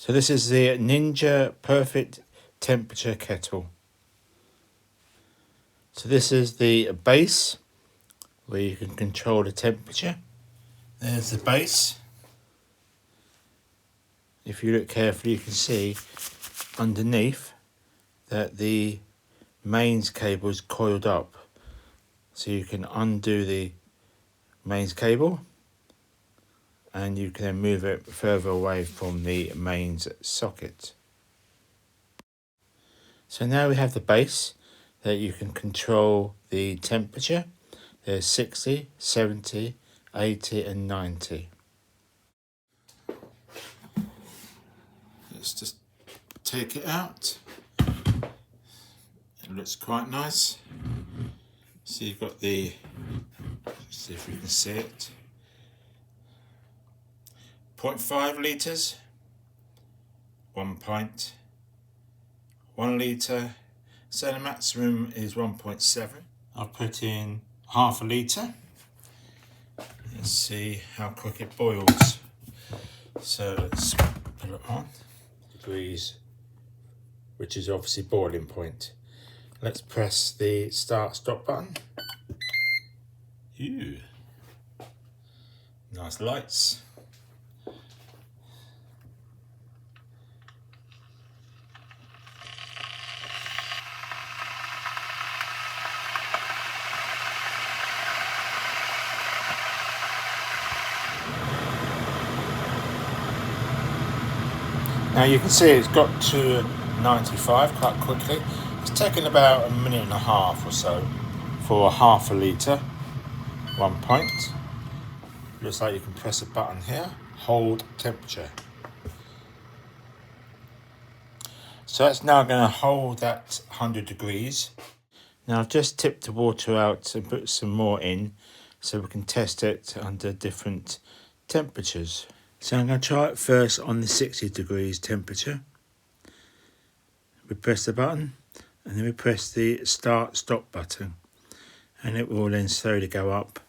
So this is the Ninja Perfect Temperature Kettle. So this is the base where you can control the temperature. There's the base. If you look carefully, you can see underneath that the mains cable is coiled up. So you can undo the mains cable and you can then move it further away from the mains socket. So now we have the base that you can control the temperature. There's 60, 70, 80 and 90. Let's just take it out. It looks quite nice. So you've got the, let's see if we can see it, 0.5 litres, 1 pint, 1 litre, so the maximum is 1.7. I'll put in half a litre. Let's see how quick it boils. So let's put it on. Degrees, which is obviously boiling point. Let's press the start-stop button. Ew. Nice lights. Now you can see it's got to 95 quite quickly. It's taken about a minute and a half or so for half a litre, 1 pint. Looks like you can press a button here, hold temperature. So that's now going to hold that 100 degrees. Now I've just tipped the water out and put some more in so we can test it under different temperatures. So I'm going to try it first on the 60 degrees temperature. We press the button and then we press the start-stop button and it will then slowly go up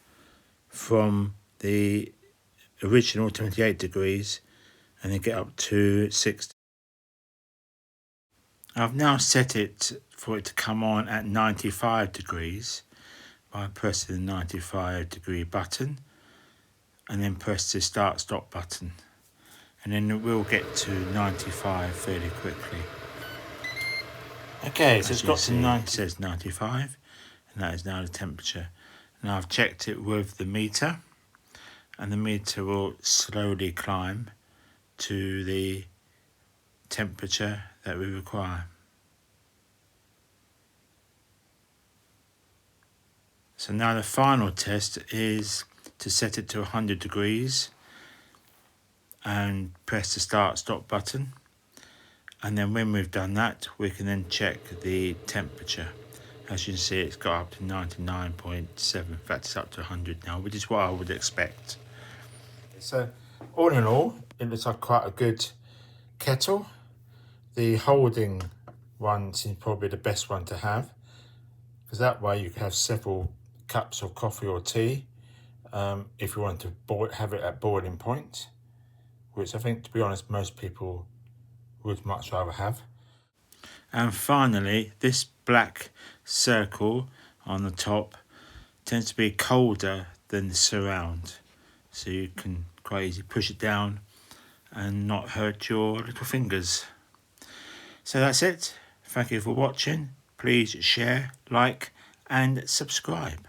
from the original 28 degrees and then get up to 60. I've now set it for it to come on at 95 degrees by pressing the 95 degree button and then press the start-stop button, and then it will get to 95 fairly quickly. Okay, so it's got to 90, it says 95, and that is now the temperature. Now I've checked it with the meter, and the meter will slowly climb to the temperature that we require. So now the final test is to set it to 100 degrees and press the start-stop button, and then when we've done that we can then check the temperature. As you can see, it's got up to 99.7. In fact, it's up to 100 now, which is what I would expect. So all in all, it looks like quite a good kettle. The holding one seems probably the best one to have, because that way you can have several cups of coffee or tea if you want to have it at boiling point, which I think, to be honest, most people would much rather have. And finally, this black circle on the top tends to be colder than the surround, so you can quite easily push it down and not hurt your little fingers. So that's it. Thank you for watching. Please share, like and subscribe.